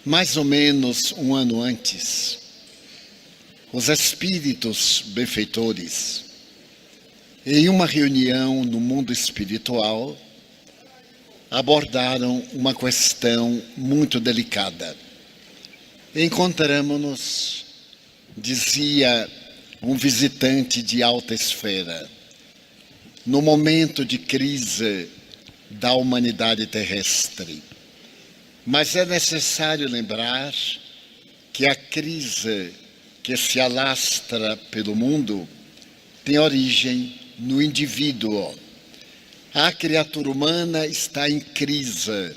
Mais ou menos um ano antes, os espíritos benfeitores, em uma reunião no mundo espiritual, abordaram uma questão muito delicada. Encontramos-nos, dizia um visitante de alta esfera, no momento de crise da humanidade terrestre. Mas é necessário lembrar que a crise que se alastra pelo mundo tem origem no indivíduo. A criatura humana está em crise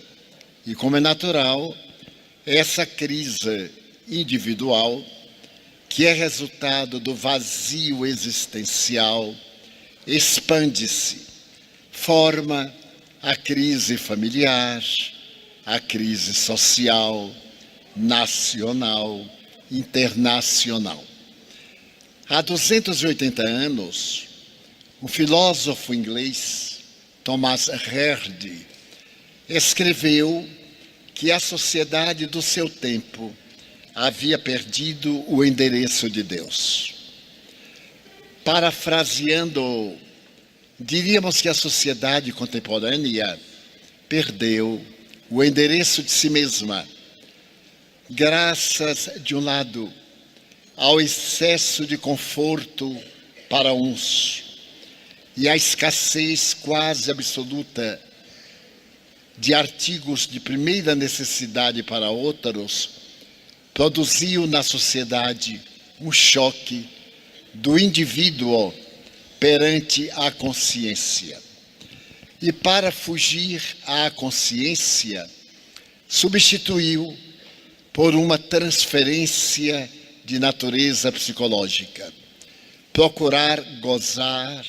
e, como é natural, essa crise individual, que é resultado do vazio existencial, expande-se, forma a crise familiar, a crise social, nacional, internacional. Há 280 anos, o filósofo inglês Thomas Hardy escreveu que a sociedade do seu tempo havia perdido o endereço de Deus. Parafraseando, diríamos que a sociedade contemporânea perdeu o endereço de si mesma, graças, de um lado, ao excesso de conforto para uns e à escassez quase absoluta de artigos de primeira necessidade para outros, produziu na sociedade um choque do indivíduo perante a consciência. E para fugir à consciência, substituiu por uma transferência de natureza psicológica. Procurar gozar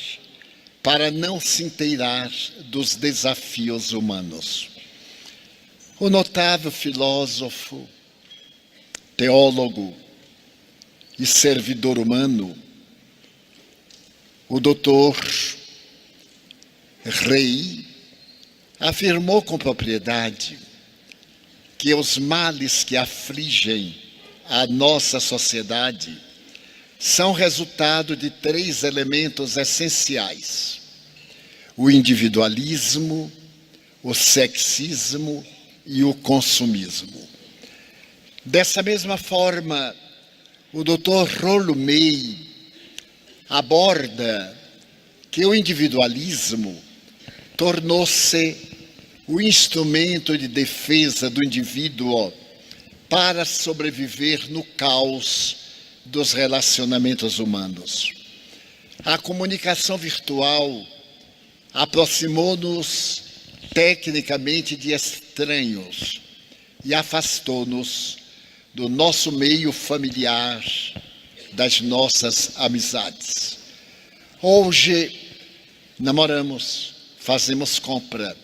para não se inteirar dos desafios humanos. O notável filósofo, teólogo e servidor humano, o doutor Rey, afirmou com propriedade que os males que afligem a nossa sociedade são resultado de 3 elementos essenciais: o individualismo, o sexismo e o consumismo. Dessa mesma forma, o Dr. Rollo May aborda que o individualismo tornou-se o instrumento de defesa do indivíduo para sobreviver no caos dos relacionamentos humanos. A comunicação virtual aproximou-nos tecnicamente de estranhos e afastou-nos do nosso meio familiar, das nossas amizades. Hoje, namoramos, fazemos compra,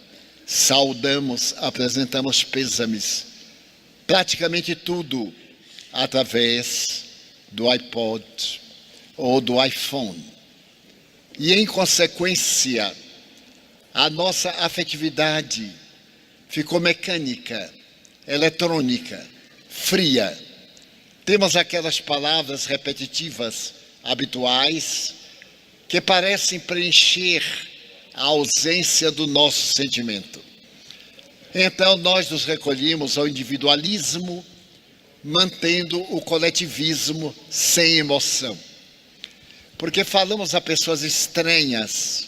saudamos, apresentamos pêsames, praticamente tudo através do iPod ou do iPhone. E, em consequência, a nossa afetividade ficou mecânica, eletrônica, fria. Temos aquelas palavras repetitivas, habituais, que parecem preencher a ausência do nosso sentimento. Então, nós nos recolhemos ao individualismo, mantendo o coletivismo sem emoção. Porque falamos a pessoas estranhas,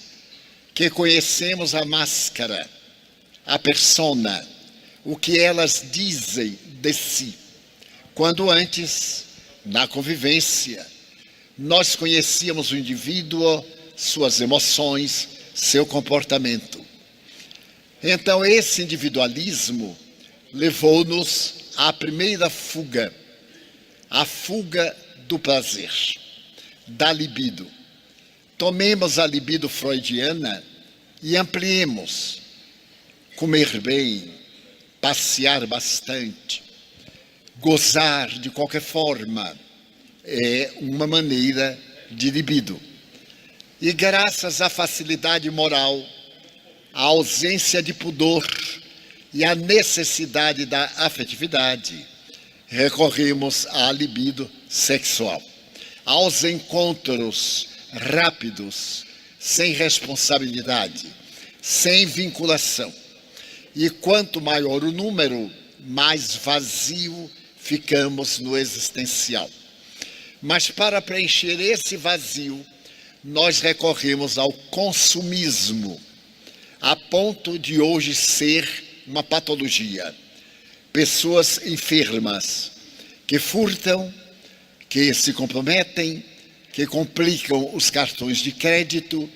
que conhecemos a máscara, a persona, o que elas dizem de si, quando antes, na convivência, nós conhecíamos o indivíduo, suas emoções, seu comportamento. Então, esse individualismo levou-nos à primeira fuga, a fuga do prazer, da libido. Tomemos a libido freudiana e ampliemos. Comer bem, passear bastante, gozar de qualquer forma, é uma maneira de libido. E graças à facilidade moral, à ausência de pudor e a necessidade da afetividade, recorremos à libido sexual, aos encontros rápidos, sem responsabilidade, sem vinculação. E quanto maior o número, mais vazio ficamos no existencial. Mas para preencher esse vazio, nós recorremos ao consumismo, a ponto de hoje ser uma patologia. Pessoas enfermas que furtam, que se comprometem, que complicam os cartões de crédito,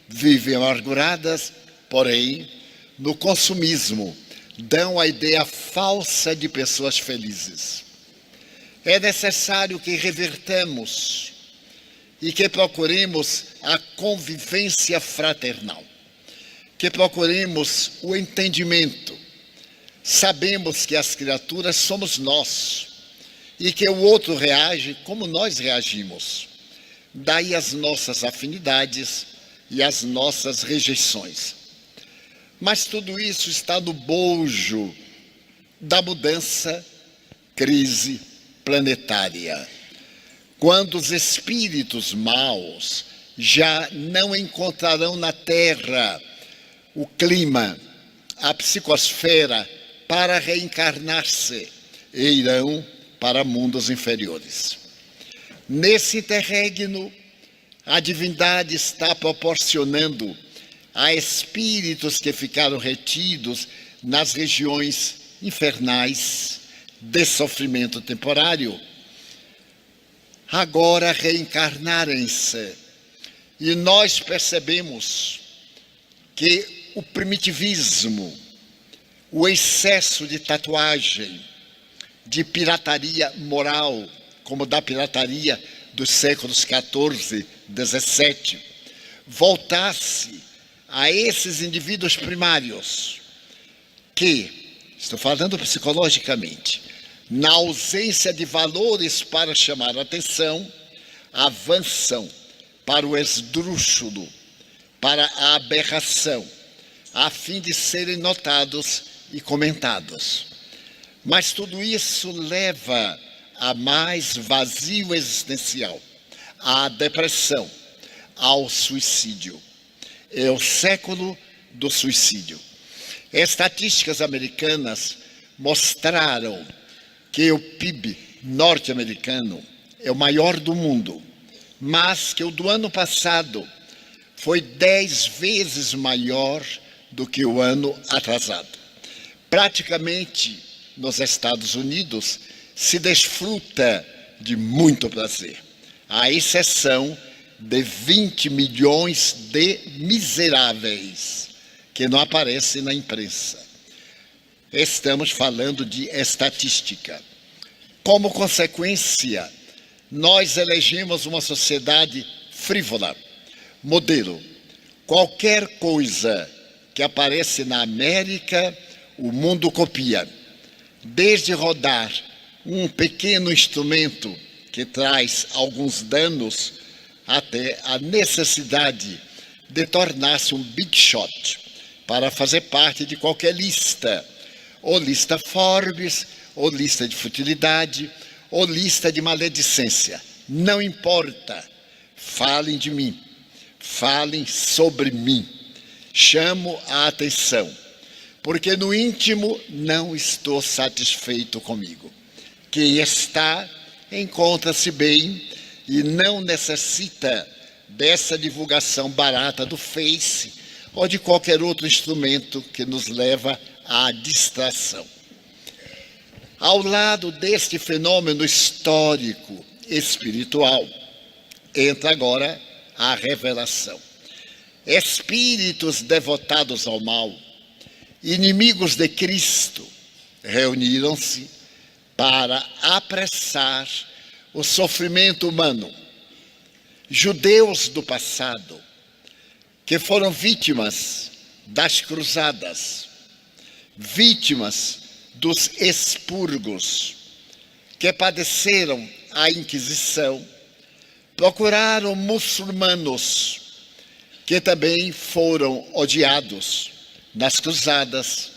vivem amarguradas, porém, no consumismo, dão a ideia falsa de pessoas felizes. É necessário que revertamos e que procuremos a convivência fraternal, que procuremos o entendimento. Sabemos que as criaturas somos nós e que o outro reage como nós reagimos. Daí as nossas afinidades e as nossas rejeições. Mas tudo isso está no bojo da mudança, crise planetária. Quando os espíritos maus já não encontrarão na Terra o clima, a psicosfera para reencarnar-se e irão para mundos inferiores. Nesse interregno, a divindade está proporcionando a espíritos que ficaram retidos nas regiões infernais de sofrimento temporário, agora reencarnarem-se. E nós percebemos que o primitivismo, o excesso de tatuagem, de pirataria moral, como da pirataria dos séculos XIV, XVII, voltasse a esses indivíduos primários que, estou falando psicologicamente, na ausência de valores para chamar a atenção, avançam para o esdrúxulo, para a aberração, a fim de serem notados e comentados. Mas tudo isso leva a mais vazio existencial, à depressão, ao suicídio. É o século do suicídio. Estatísticas americanas mostraram que o PIB norte-americano é o maior do mundo, mas que o do ano passado foi 10 vezes maior do que o ano atrasado. Praticamente, nos Estados Unidos, se desfruta de muito prazer, à exceção de 20 milhões de miseráveis que não aparecem na imprensa. Estamos falando de estatística. Como consequência, nós elegemos uma sociedade frívola, modelo. Qualquer coisa que aparece na América, o mundo copia. Desde rodar um pequeno instrumento que traz alguns danos, até a necessidade de tornar-se um big shot para fazer parte de qualquer lista, ou lista Forbes, ou lista de futilidade, ou lista de maledicência. Não importa. Falem de mim. Falem sobre mim. Chamo a atenção, porque no íntimo não estou satisfeito comigo. Quem está, encontra-se bem e não necessita dessa divulgação barata do Face ou de qualquer outro instrumento que nos leva à distração. Ao lado deste fenômeno histórico, espiritual, entra agora a revelação. Espíritos devotados ao mal, inimigos de Cristo, reuniram-se para apressar o sofrimento humano. Judeus do passado, que foram vítimas das cruzadas, vítimas dos expurgos, que padeceram a Inquisição, procuraram muçulmanos, que também foram odiados nas cruzadas,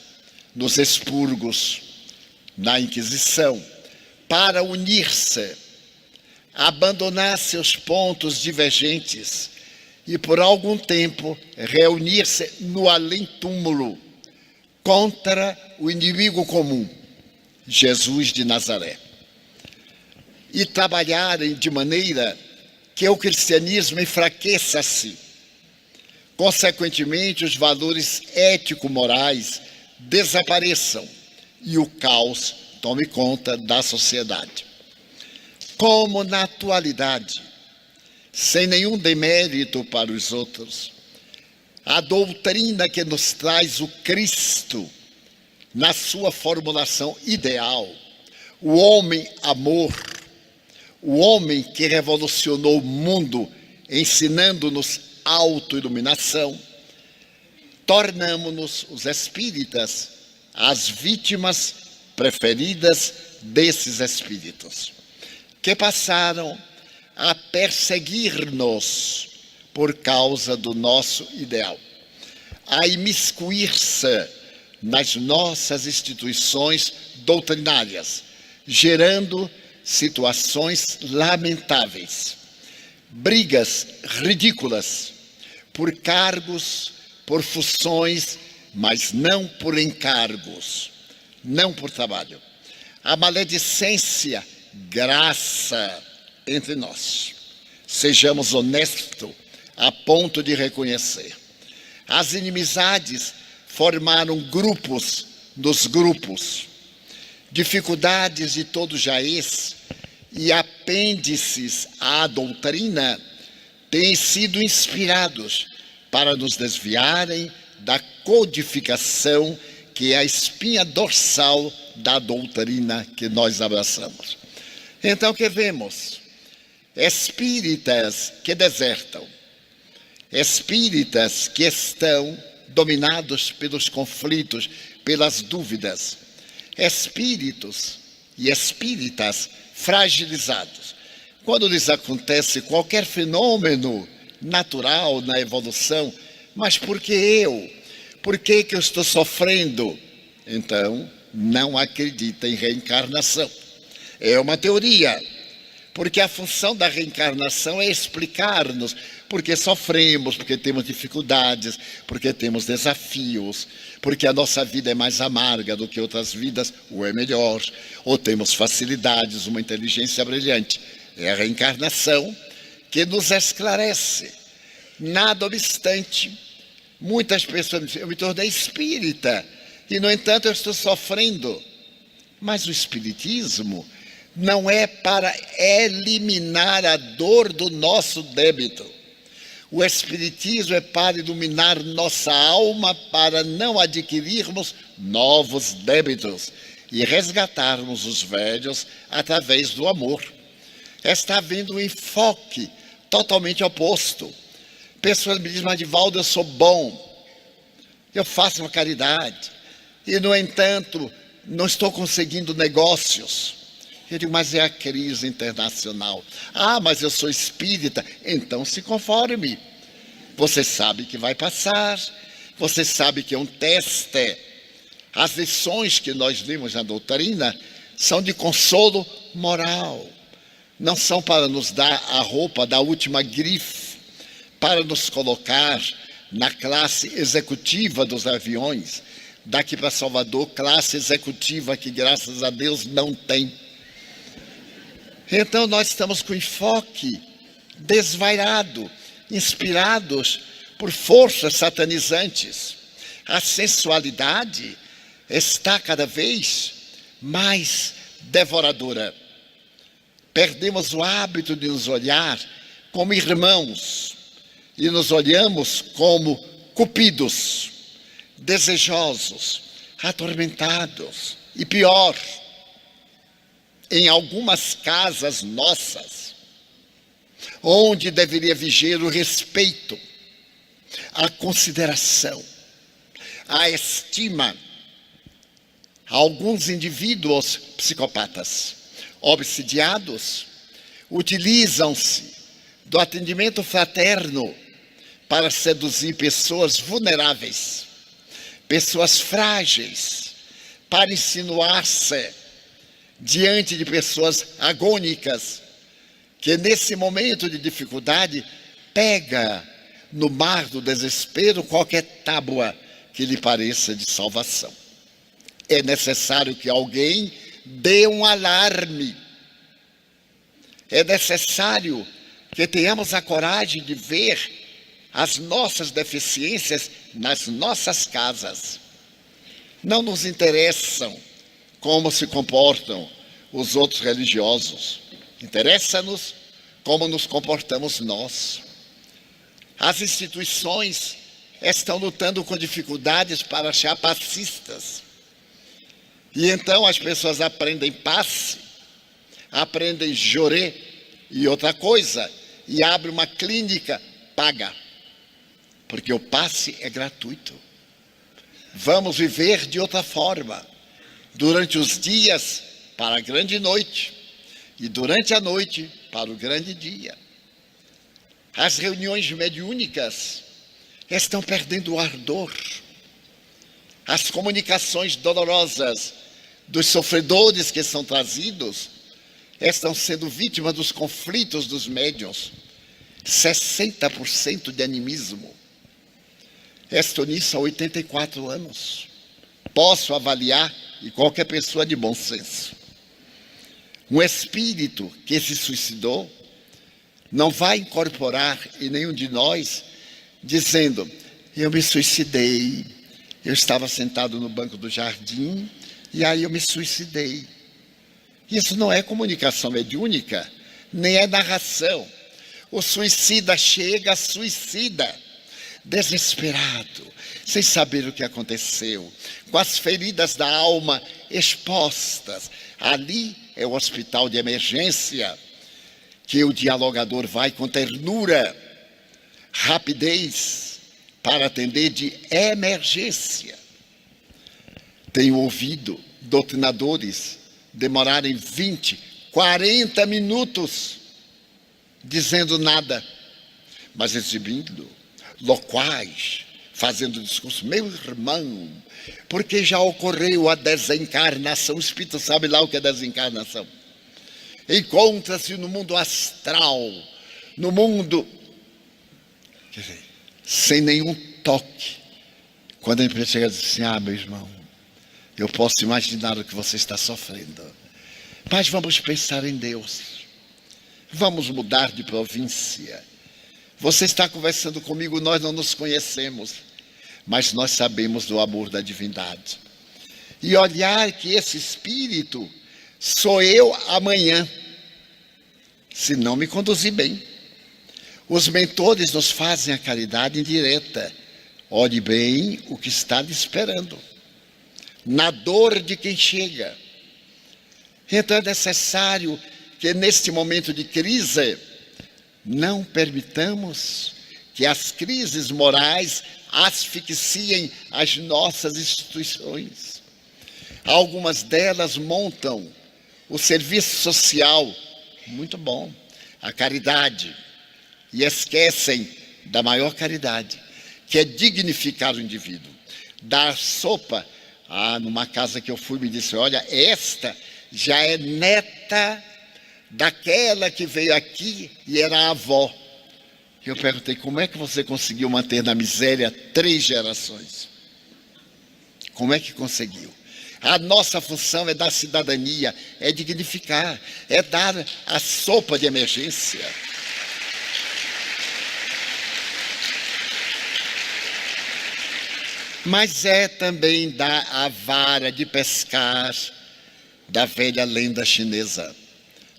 nos expurgos, na Inquisição, para unir-se, abandonar seus pontos divergentes e, por algum tempo, reunir-se no além-túmulo contra o inimigo comum, Jesus de Nazaré. E trabalharem de maneira que o cristianismo enfraqueça-se. Consequentemente, os valores ético-morais desapareçam e o caos tome conta da sociedade. Como na atualidade, sem nenhum demérito para os outros, a doutrina que nos traz o Cristo, na sua formulação ideal, o homem-amor, o homem que revolucionou o mundo, ensinando-nos autoiluminação, tornamo-nos, os espíritas, as vítimas preferidas desses espíritos, que passaram a perseguir-nos por causa do nosso ideal, a imiscuir-se nas nossas instituições doutrinárias, gerando situações lamentáveis, brigas ridículas por cargos, por funções, mas não por encargos, não por trabalho. A maledicência graça entre nós. Sejamos honestos a ponto de reconhecer. As inimizades formaram grupos dos grupos. Dificuldades de todo jaez e apêndices à doutrina têm sido inspirados para nos desviarem da codificação que é a espinha dorsal da doutrina que nós abraçamos. Então, o que vemos? Espíritas que desertam, espíritas que estão dominados pelos conflitos, pelas dúvidas, espíritos e espíritas fragilizados. Quando lhes acontece qualquer fenômeno natural na evolução, mas por que eu? Por que eu estou sofrendo? Então, não acredita em reencarnação. É uma teoria, porque a função da reencarnação é explicar-nos porque sofremos, porque temos dificuldades, porque temos desafios, porque a nossa vida é mais amarga do que outras vidas, ou é melhor, ou temos facilidades, uma inteligência brilhante. É a reencarnação que nos esclarece. Nada obstante, muitas pessoas dizem, eu me tornei espírita, e no entanto eu estou sofrendo. Mas o espiritismo não é para eliminar a dor do nosso débito. O espiritismo é para iluminar nossa alma, para não adquirirmos novos débitos e resgatarmos os velhos através do amor. Está havendo um enfoque totalmente oposto. Pessoas me dizem, mas Divaldo, eu sou bom, eu faço uma caridade, e no entanto não estou conseguindo negócios. Eu digo, mas é a crise internacional. Ah, mas eu sou espírita. Então se conforme. Você sabe que vai passar. Você sabe que é um teste. As lições que nós vimos na doutrina são de consolo moral. Não são para nos dar a roupa da última grife, para nos colocar na classe executiva dos aviões. Daqui para Salvador, classe executiva que graças a Deus não tem. Então nós estamos com enfoque desvairado, inspirados por forças satanizantes. A sensualidade está cada vez mais devoradora. Perdemos o hábito de nos olhar como irmãos e nos olhamos como cupidos, desejosos, atormentados e pior, em algumas casas nossas, onde deveria vigiar o respeito, a consideração, a estima, alguns indivíduos psicopatas, obsidiados, utilizam-se do atendimento fraterno para seduzir pessoas vulneráveis, pessoas frágeis, para insinuar-se diante de pessoas agônicas, que nesse momento de dificuldade pega no mar do desespero qualquer tábua que lhe pareça de salvação. É necessário que alguém dê um alarme. É necessário que tenhamos a coragem de ver as nossas deficiências nas nossas casas. Não nos interessam como se comportam os outros religiosos. Interessa-nos como nos comportamos nós. As instituições estão lutando com dificuldades para achar passistas. E então as pessoas aprendem passe, aprendem jorê e outra coisa, e abrem uma clínica paga, porque o passe é gratuito. Vamos viver de outra forma, durante os dias para a grande noite, e durante a noite para o grande dia. As reuniões mediúnicas estão perdendo o ardor. As comunicações dolorosas dos sofredores que são trazidos estão sendo vítimas dos conflitos dos médiuns. 60% de animismo. Estou nisso há 84 anos. Posso avaliar, e qualquer pessoa de bom senso. Um espírito que se suicidou não vai incorporar em nenhum de nós dizendo: eu me suicidei, eu estava sentado no banco do jardim e aí eu me suicidei. Isso não é comunicação mediúnica, nem é narração. O suicida chega, suicida, desesperado, sem saber o que aconteceu, com as feridas da alma expostas. Ali é o hospital de emergência, que o dialogador vai com ternura, rapidez, para atender de emergência. Tenho ouvido doutrinadores demorarem 20, 40 minutos dizendo nada, mas exibindo loquaz, fazendo discurso. Meu irmão, porque já ocorreu a desencarnação. O espírito sabe lá o que é desencarnação. Encontra-se no mundo astral, no mundo, quer dizer, sem nenhum toque. Quando a empresa chega e diz assim: meu irmão, eu posso imaginar o que você está sofrendo, mas vamos pensar em Deus, vamos mudar de província. Você está conversando comigo, nós não nos conhecemos, mas nós sabemos do amor da divindade. E olhar que esse espírito sou eu amanhã, se não me conduzir bem. Os mentores nos fazem a caridade indireta. Olhe bem o que está lhe esperando, na dor de quem chega. Então é necessário que neste momento de crise não permitamos que as crises morais asfixiem as nossas instituições. Algumas delas montam o serviço social, muito bom, a caridade, e esquecem da maior caridade, que é dignificar o indivíduo. Dar sopa. Numa casa que eu fui, me disse: olha, esta já é neta daquela que veio aqui e era a avó. Eu perguntei: como é que você conseguiu manter na miséria 3 gerações? Como é que conseguiu? A nossa função é dar cidadania, é dignificar, é dar a sopa de emergência. Mas é também dar a vara de pescar da velha lenda chinesa.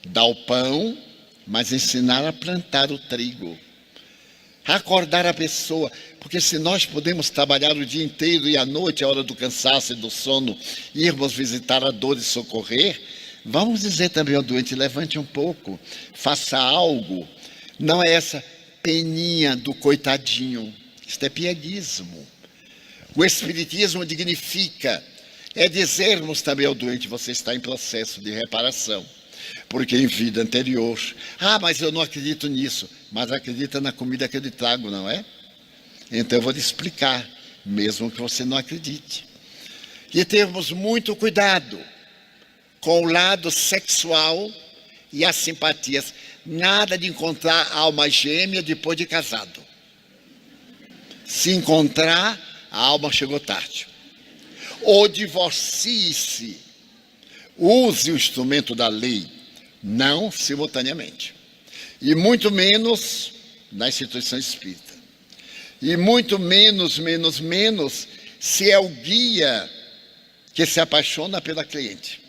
Dar o pão, mas ensinar a plantar o trigo. Acordar a pessoa, porque se nós podemos trabalhar o dia inteiro e à noite, a hora do cansaço e do sono, irmos visitar a dor e socorrer, vamos dizer também ao doente: levante um pouco, faça algo. Não é essa peninha do coitadinho, isto é pieguismo. O espiritismo dignifica, é dizermos também ao doente: você está em processo de reparação, porque em vida anterior, mas eu não acredito nisso. Mas acredita na comida que eu lhe trago, não é? Então eu vou lhe explicar, mesmo que você não acredite. E termos muito cuidado com o lado sexual e as simpatias. Nada de encontrar alma gêmea depois de casado. Se encontrar, a alma chegou tarde. Ou divorcie-se. Use o instrumento da lei, não simultaneamente. E muito menos na instituição espírita. E muito menos se é o guia que se apaixona pela cliente.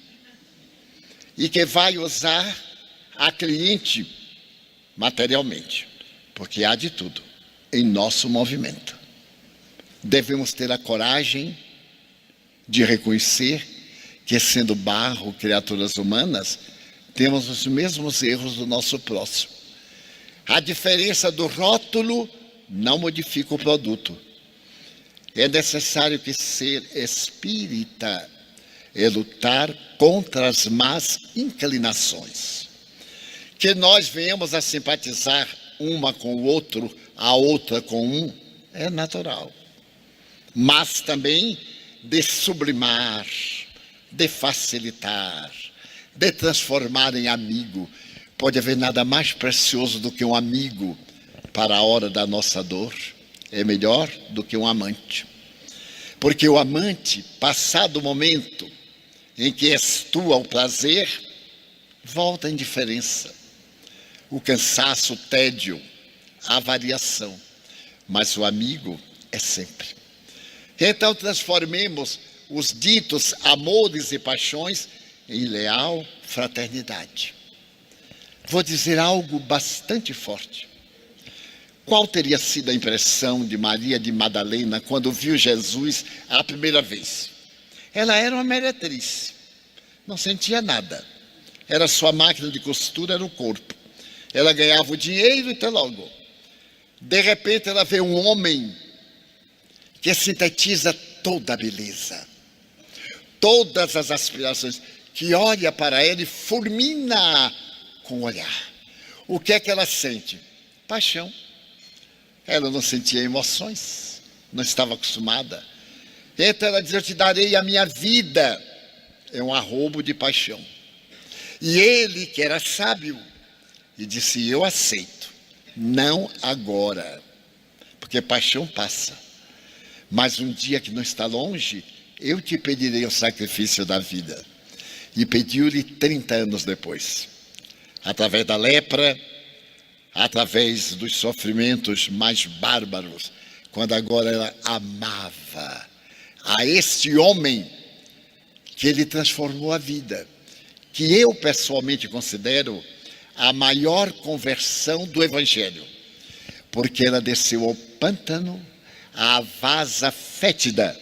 E que vai usar a cliente materialmente. Porque há de tudo em nosso movimento. Devemos ter a coragem de reconhecer que, sendo barro, criaturas humanas, temos os mesmos erros do nosso próximo. A diferença do rótulo não modifica o produto. É necessário que ser espírita é lutar contra as más inclinações. Que nós venhamos a simpatizar uma com o outro, a outra com um, é natural. Mas também de sublimar, de facilitar, de transformar em amigo. Pode haver nada mais precioso do que um amigo para a hora da nossa dor. É melhor do que um amante. Porque o amante, passado o momento em que és tu ao prazer, volta a indiferença, o cansaço, o tédio, a variação. Mas o amigo é sempre. Então transformemos os ditos amores e paixões em leal fraternidade. Vou dizer algo bastante forte. Qual teria sido a impressão de Maria de Madalena quando viu Jesus a primeira vez? Ela era uma meretriz, não sentia nada. Era sua máquina de costura, era o corpo. Ela ganhava o dinheiro e até logo. De repente ela vê um homem que sintetiza toda a beleza, todas as aspirações, que olha para ela e fulmina com o olhar. O que é que ela sente? Paixão. Ela não sentia emoções, não estava acostumada. Então ela diz, eu te darei a minha vida. É um arrobo de paixão. E ele, que era sábio, e disse, eu aceito, não agora, porque paixão passa. Mas um dia que não está longe, eu te pedirei o sacrifício da vida. E pediu-lhe 30 anos depois. Através da lepra, através dos sofrimentos mais bárbaros, quando agora ela amava a este homem que ele transformou a vida, que eu pessoalmente considero a maior conversão do Evangelho, porque ela desceu ao pântano, à vasa fétida,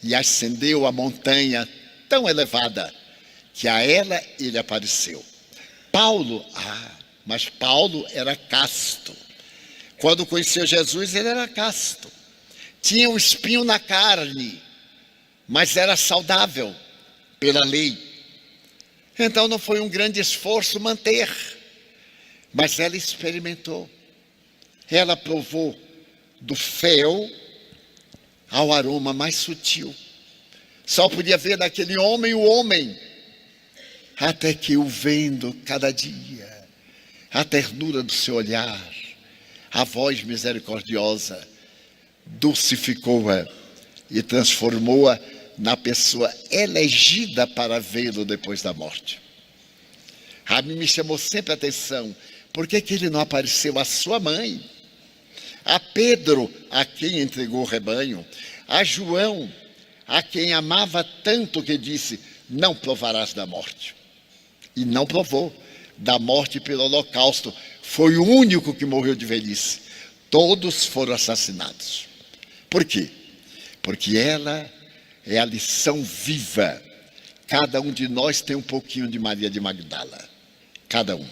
e ascendeu a montanha tão elevada, que a ela ele apareceu. Paulo, mas Paulo era casto. Quando conheceu Jesus, ele era casto. Tinha um espinho na carne, mas era saudável pela lei. Então não foi um grande esforço manter, mas ela experimentou. Ela provou do fel ao aroma mais sutil. Só podia ver naquele homem o homem, até que o vendo cada dia, a ternura do seu olhar, a voz misericordiosa, dulcificou-a e transformou-a na pessoa elegida para vê-lo depois da morte. A mim me chamou sempre a atenção, por que ele não apareceu à sua mãe, a Pedro, a quem entregou o rebanho, a João, a quem amava tanto que disse, não provarás da morte. E não provou da morte pelo holocausto. Foi o único que morreu de velhice. Todos foram assassinados. Por quê? Porque ela é a lição viva. Cada um de nós tem um pouquinho de Maria de Magdala. Cada um.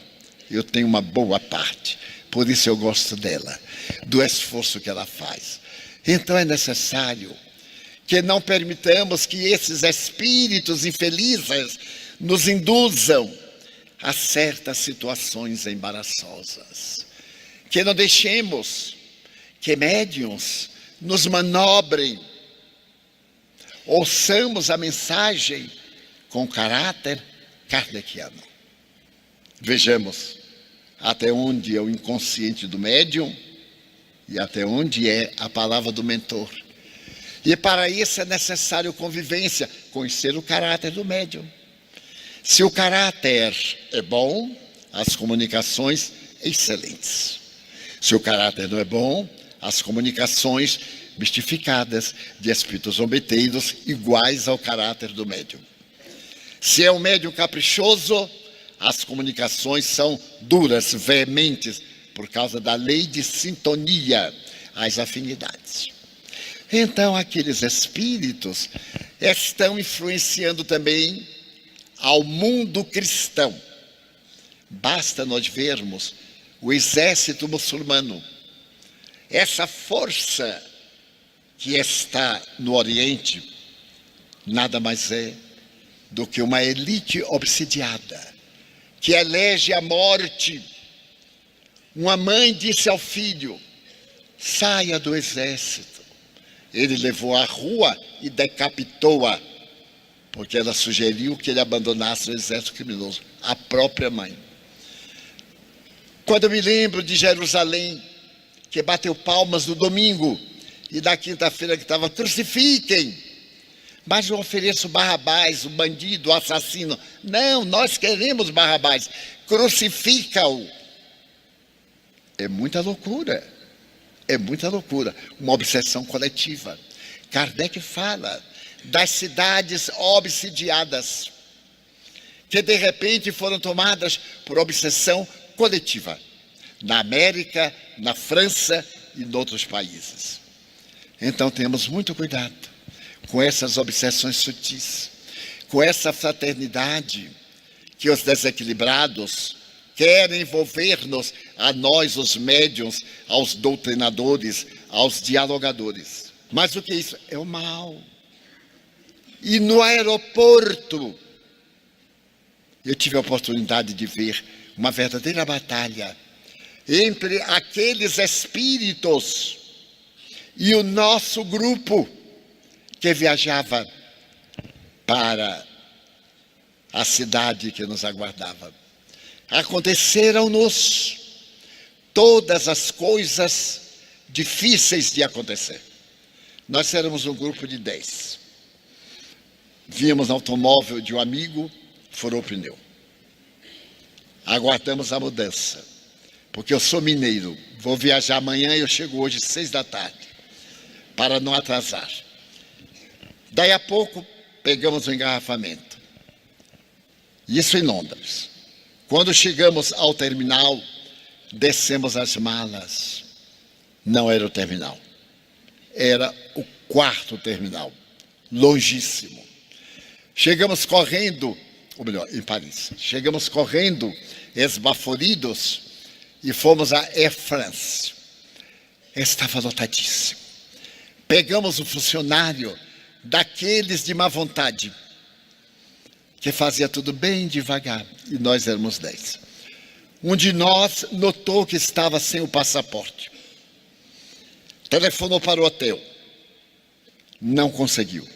Eu tenho uma boa parte. Por isso eu gosto dela, do esforço que ela faz. Então é necessário que não permitamos que esses espíritos infelizes nos induzam a certas situações embaraçosas. Que não deixemos que médiuns nos manobrem ouçamos a mensagem com caráter kardeciano. Vejamos até onde é o inconsciente do médium e até onde é a palavra do mentor. E para isso é necessário convivência, conhecer o caráter do médium. Se o caráter é bom, as comunicações excelentes. Se o caráter não é bom, as comunicações mistificadas de espíritos zombeteiros iguais ao caráter do médium. Se é um médium caprichoso, as comunicações são duras, veementes, por causa da lei de sintonia, as afinidades. Então, aqueles espíritos estão influenciando também ao mundo cristão. Basta nós vermos o exército muçulmano, essa força que está no Oriente, nada mais é do que uma elite obsidiada, que elege a morte. Uma mãe disse ao filho: saia do exército. Ele levou à rua e decapitou-a, porque ela sugeriu que ele abandonasse o exército criminoso, a própria mãe. Quando eu me lembro de Jerusalém, que bateu palmas no domingo, e na quinta-feira que estava, crucifiquem, mas eu ofereço Barrabás, o bandido, o assassino. Não, nós queremos Barrabás, crucifica-o. É muita loucura, uma obsessão coletiva. Kardec fala das cidades obsidiadas, que de repente foram tomadas por obsessão coletiva, na América, na França e em outros países. Então temos muito cuidado com essas obsessões sutis, com essa fraternidade que os desequilibrados querem envolver-nos, a nós os médiuns, aos doutrinadores, aos dialogadores. Mas o que é isso? É o mal. E no aeroporto, eu tive a oportunidade de ver uma verdadeira batalha entre aqueles espíritos e o nosso grupo que viajava para a cidade que nos aguardava. Aconteceram-nos todas as coisas difíceis de acontecer. Nós éramos um grupo de 10. Vínhamos no automóvel de um amigo, furou o pneu. Aguardamos a mudança, porque eu sou mineiro, vou viajar amanhã e eu chego hoje 6 da tarde, para não atrasar. Daí a pouco, pegamos o engarrafamento. Isso em Londres. Quando chegamos ao terminal, descemos as malas. Não era o terminal, era o quarto terminal, longíssimo. Chegamos correndo, ou melhor, em Paris. Chegamos correndo, esbaforidos, e fomos à Air France. Estava lotadíssimo. Pegamos um funcionário daqueles de má vontade, que fazia tudo bem devagar, e nós éramos 10. Um de nós notou que estava sem o passaporte. Telefonou para o hotel. Não conseguiu.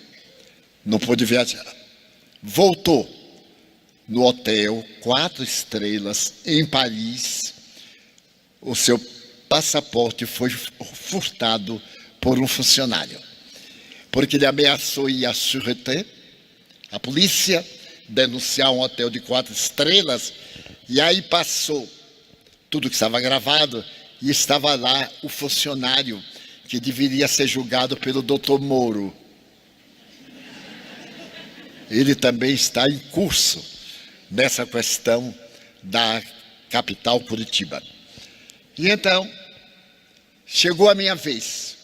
Não pôde viajar. Voltou. No hotel, 4 estrelas, em Paris, o seu passaporte foi furtado por um funcionário. Porque ele ameaçou ir à sûreté, a polícia, denunciar um hotel de 4 estrelas, e aí passou tudo que estava gravado, e estava lá o funcionário que deveria ser julgado pelo Dr. Moro. Ele também está em curso nessa questão da capital Curitiba. E então, chegou a minha vez,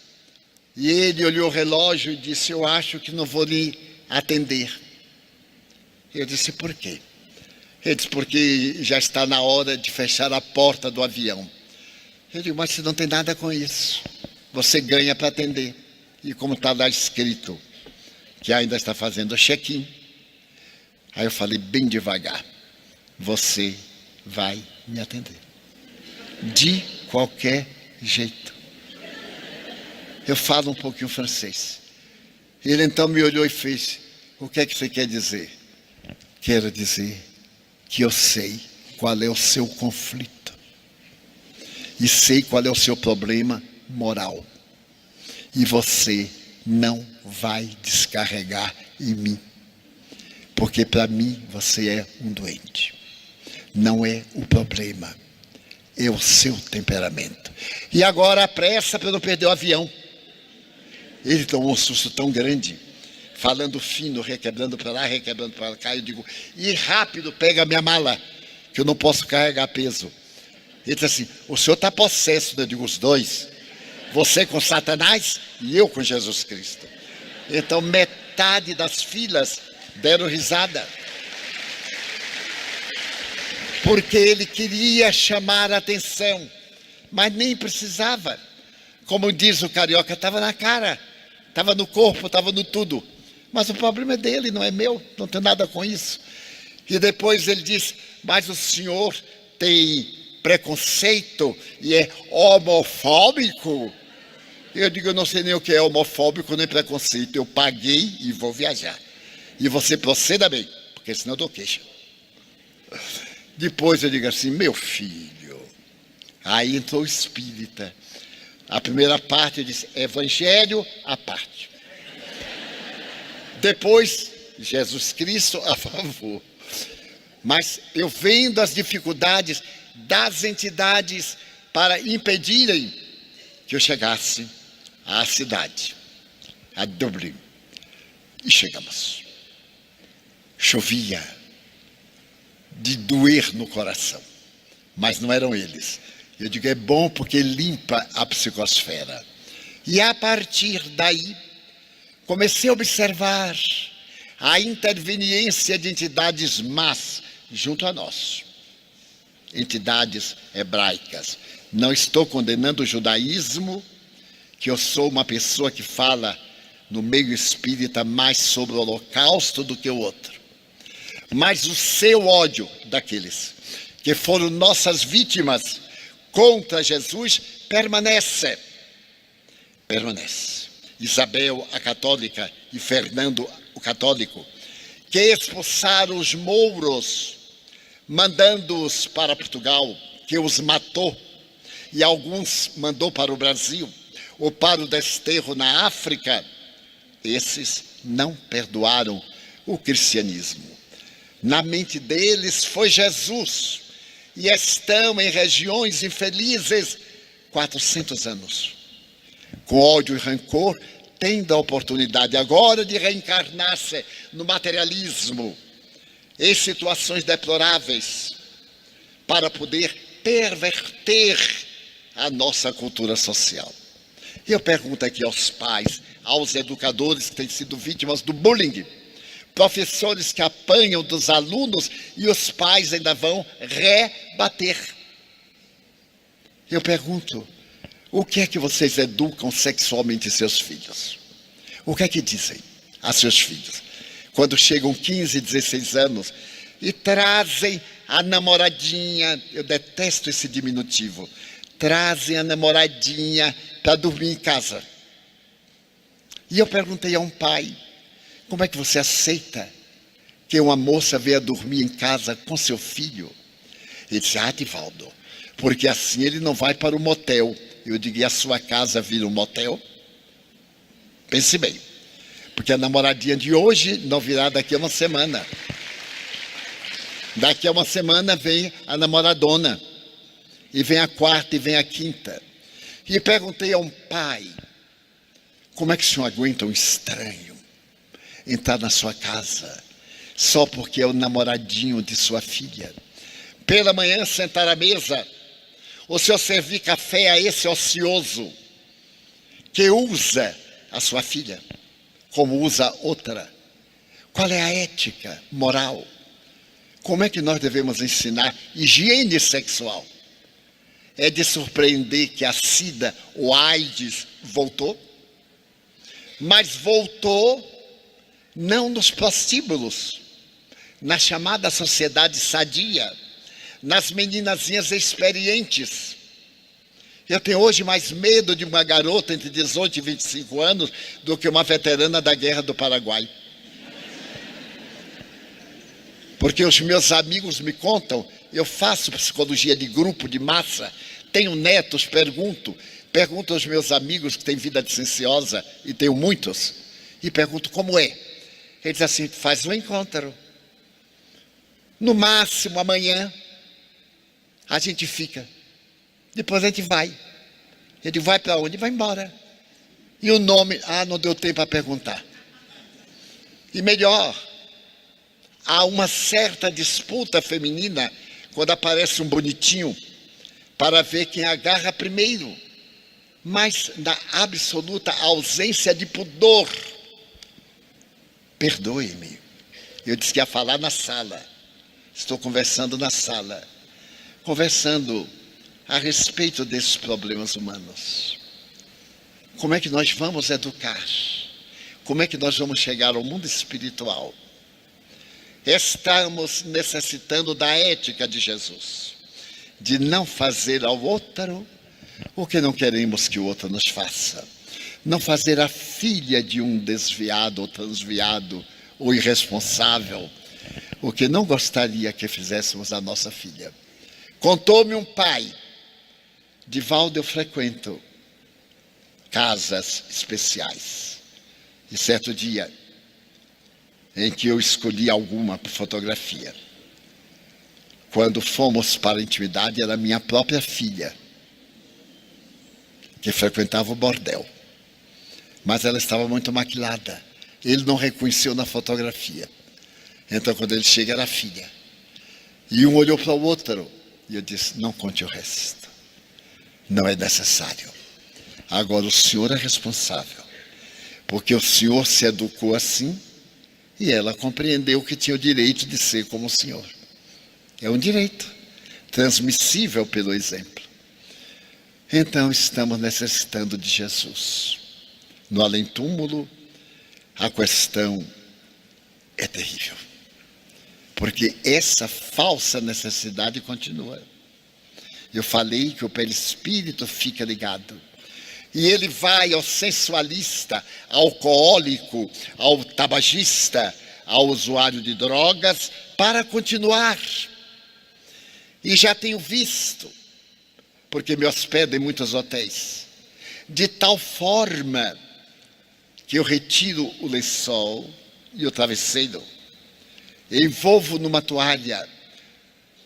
e ele olhou o relógio e disse: eu acho que não vou lhe atender. Eu disse: por quê? Ele disse: porque já está na hora de fechar a porta do avião. Eu digo: mas você não tem nada com isso. Você ganha para atender. E como está lá escrito que ainda está fazendo check-in, aí eu falei bem devagar: você vai me atender. De qualquer jeito. Eu falo um pouquinho francês. Ele então me olhou e fez: o que é que você quer dizer? Quero dizer que eu sei qual é o seu conflito. E sei qual é o seu problema moral. E você não vai descarregar em mim. Porque para mim você é um doente. Não é o problema. É o seu temperamento. E agora apressa para não perder o avião. Ele tomou um susto tão grande. Falando fino, requebrando para lá, requebrando para cá. Eu digo: e rápido, pega a minha mala, que eu não posso carregar peso. Ele disse assim: o senhor está possesso. Eu digo: os dois. Você com Satanás e eu com Jesus Cristo. Então metade das filas deram risada. Porque ele queria chamar a atenção, mas nem precisava. Como diz o carioca, estava na cara, estava no corpo, estava no tudo. Mas o problema é dele, não é meu, não tem nada com isso. E depois ele diz: mas o senhor tem preconceito e é homofóbico? Eu digo: eu não sei nem o que é homofóbico nem preconceito. Eu paguei e vou viajar. E você proceda bem, porque senão eu dou queixa. Depois eu digo assim: meu filho. Aí entrou o espírita. A primeira parte eu disse: evangelho à parte. Depois, Jesus Cristo a favor. Mas eu vendo as dificuldades das entidades para impedirem que eu chegasse à cidade, a Dublin. E chegamos. Chovia de doer no coração, mas não eram eles. Eu digo: é bom porque limpa a psicosfera. E a partir daí, comecei a observar a interveniência de entidades más junto a nós. Entidades hebraicas. Não estou condenando o judaísmo, que eu sou uma pessoa que fala no meio espírita mais sobre o holocausto do que o outro. Mas o seu ódio daqueles que foram nossas vítimas contra Jesus permanece. Permanece. Isabel, a católica, e Fernando, o católico, que expulsaram os mouros, mandando-os para Portugal, que os matou, e alguns mandou para o Brasil, ou para o desterro na África. Esses não perdoaram o cristianismo. Na mente deles foi Jesus, e estão em regiões infelizes 400 anos. Com ódio e rancor, tendo a oportunidade agora de reencarnar-se no materialismo, em situações deploráveis, para poder perverter a nossa cultura social. E eu pergunto aqui aos pais, aos educadores que têm sido vítimas do bullying, professores que apanham dos alunos e os pais ainda vão rebater. Eu pergunto: o que é que vocês educam sexualmente seus filhos? O que é que dizem a seus filhos? Quando chegam 15, 16 anos e trazem a namoradinha, eu detesto esse diminutivo, trazem a namoradinha para dormir em casa. E eu perguntei a um pai: como é que você aceita que uma moça venha dormir em casa com seu filho? Ele disse: Divaldo, porque assim ele não vai para o motel. Eu digo: e a sua casa vira um motel? Pense bem, porque a namoradinha de hoje não virá daqui a uma semana. Daqui a uma semana vem a namoradona, e vem a quarta, e vem a quinta. E perguntei a um pai: como é que o senhor aguenta um estranho entrar na sua casa só porque é o namoradinho de sua filha? Pela manhã sentar à mesa, o senhor servir café a esse ocioso que usa a sua filha como usa outra? Qual é a ética moral? Como é que nós devemos ensinar higiene sexual? É de surpreender que a SIDA, o AIDS, voltou. Mas voltou não nos prostíbulos, na chamada sociedade sadia, nas meninazinhas experientes. Eu tenho hoje mais medo de uma garota entre 18 e 25 anos do que uma veterana da Guerra do Paraguai. Porque os meus amigos me contam, eu faço psicologia de grupo, de massa, tenho netos, pergunto aos meus amigos que têm vida licenciosa, e tenho muitos, e pergunto como é. Ele diz assim, faz um encontro. No máximo, amanhã, a gente fica. Depois a gente vai. Ele vai para onde? Vai embora. E o nome? Não deu tempo para perguntar. E melhor, há uma certa disputa feminina quando aparece um bonitinho para ver quem agarra primeiro. Mas na absoluta ausência de pudor. Perdoe-me. Eu disse que ia falar na sala. Estou conversando na sala. Conversando a respeito desses problemas humanos. Como é que nós vamos educar? Como é que nós vamos chegar ao mundo espiritual? Estamos necessitando da ética de Jesus. De não fazer ao outro o que não queremos que o outro nos faça. Não fazer a filha de um desviado ou transviado ou irresponsável o que não gostaria que fizéssemos a nossa filha. Contou-me um pai, Divaldo, eu frequento casas especiais. E certo dia, em que eu escolhi alguma por fotografia, quando fomos para a intimidade, era minha própria filha, que frequentava o bordel. Mas ela estava muito maquilada. Ele não reconheceu na fotografia. Então, quando ele chega, era a filha. E um olhou para o outro. E eu disse, não conte o resto. Não é necessário. Agora, o senhor é responsável. Porque o senhor se educou assim. E ela compreendeu que tinha o direito de ser como o senhor. É um direito. Transmissível pelo exemplo. Então, estamos necessitando de Jesus. No além-túmulo, a questão é terrível. Porque essa falsa necessidade continua. Eu falei que o perispírito fica ligado. E ele vai ao sensualista, ao alcoólico, ao tabagista, ao usuário de drogas, para continuar. E já tenho visto, porque me hospedo em muitos hotéis, de tal forma que eu retiro o lençol e o travesseiro, envolvo numa toalha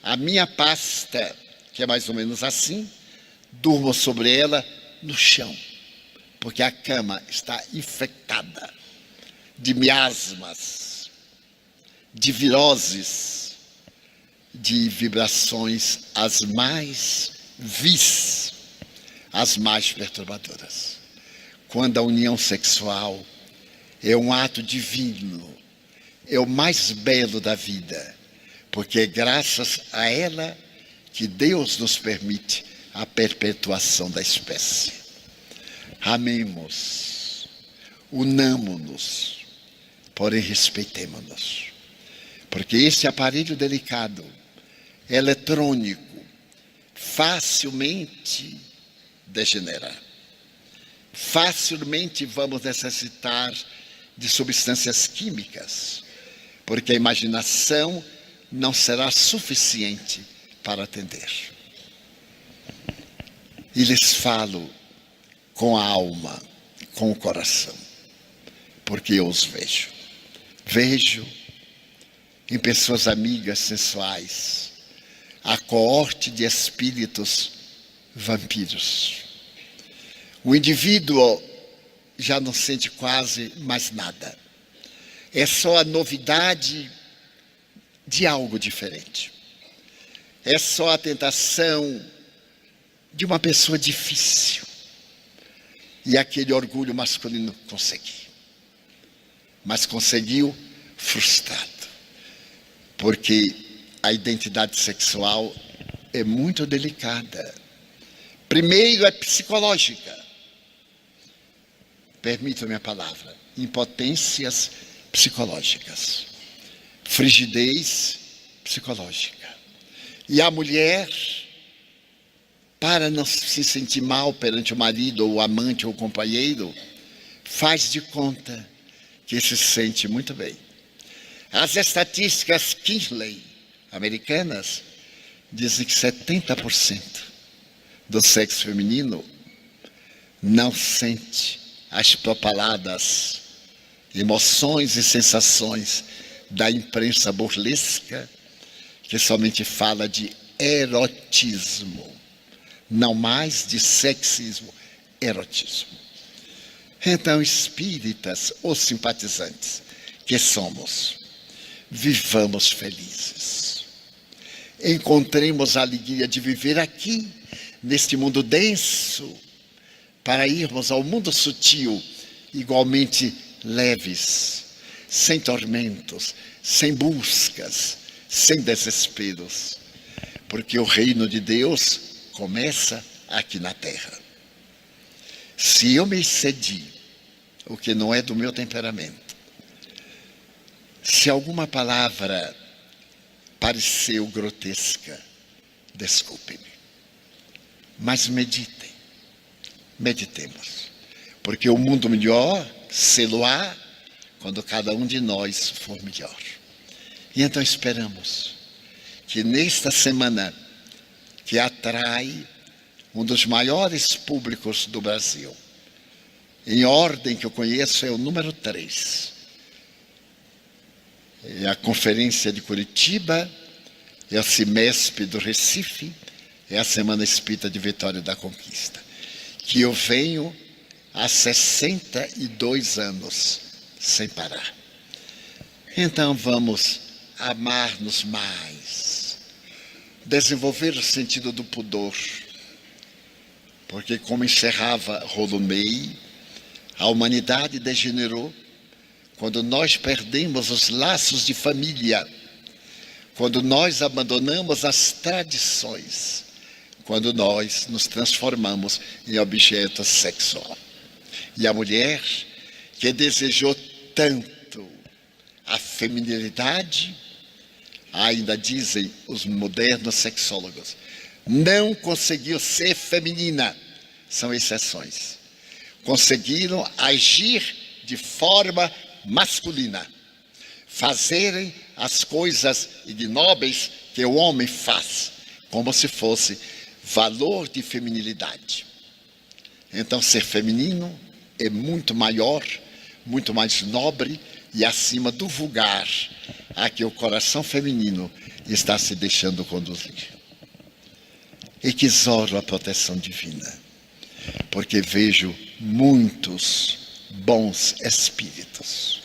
a minha pasta, que é mais ou menos assim, durmo sobre ela no chão, porque a cama está infectada de miasmas, de viroses, de vibrações as mais vis, as mais perturbadoras. Quando a união sexual é um ato divino, é o mais belo da vida, porque é graças a ela que Deus nos permite a perpetuação da espécie. Amemos, unamo-nos, porém respeitemo-nos, porque esse aparelho delicado, eletrônico, facilmente degenera. Facilmente vamos necessitar de substâncias químicas, porque a imaginação não será suficiente para atender. E lhes falo com a alma, com o coração, porque eu os vejo. Vejo em pessoas amigas sensuais a coorte de espíritos vampiros. O indivíduo já não sente quase mais nada. É só a novidade de algo diferente. É só a tentação de uma pessoa difícil. E aquele orgulho masculino conseguiu. Mas conseguiu frustrado. Porque a identidade sexual é muito delicada. Primeiro é psicológica. Permita-me a palavra. Impotências psicológicas. Frigidez psicológica. E a mulher para não se sentir mal perante o marido, ou o amante, ou o companheiro, faz de conta que se sente muito bem. As estatísticas Kinsey americanas dizem que 70% do sexo feminino não sente as propaladas emoções e sensações da imprensa burlesca, que somente fala de erotismo, não mais de sexismo, erotismo. Então, espíritas ou simpatizantes que somos, vivamos felizes. Encontremos a alegria de viver aqui, neste mundo denso, para irmos ao mundo sutil, igualmente leves, sem tormentos, sem buscas, sem desesperos. Porque o reino de Deus começa aqui na terra. Se eu me excedi, o que não é do meu temperamento, se alguma palavra pareceu grotesca, desculpe-me. Mas meditemos. Porque o mundo melhor se-lo-á quando cada um de nós for melhor. E então esperamos que nesta semana, que atrai um dos maiores públicos do Brasil, em ordem que eu conheço, é o número 3. É a Conferência de Curitiba, é a Cimesp do Recife, é a Semana Espírita de Vitória da Conquista, que eu venho há 62 anos, sem parar. Então vamos amar-nos mais, desenvolver o sentido do pudor, porque como encerrava Rolumei, a humanidade degenerou quando nós perdemos os laços de família, quando nós abandonamos as tradições, quando nós nos transformamos em objeto sexual. E a mulher que desejou tanto a feminilidade, ainda dizem os modernos sexólogos, não conseguiu ser feminina, são exceções. Conseguiram agir de forma masculina, fazerem as coisas ignóbeis que o homem faz, como se fosse valor de feminilidade. Então, ser feminino é muito maior, muito mais nobre e acima do vulgar a que o coração feminino está se deixando conduzir. E que exoro a proteção divina, porque vejo muitos bons espíritos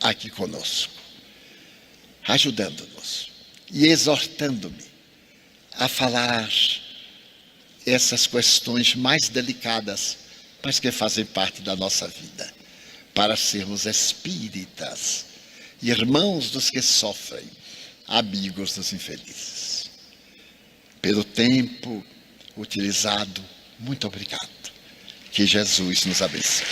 aqui conosco, ajudando-nos e exortando-me a falar essas questões mais delicadas, mas que fazem parte da nossa vida, para sermos espíritas, irmãos dos que sofrem, amigos dos infelizes. Pelo tempo utilizado, muito obrigado. Que Jesus nos abençoe.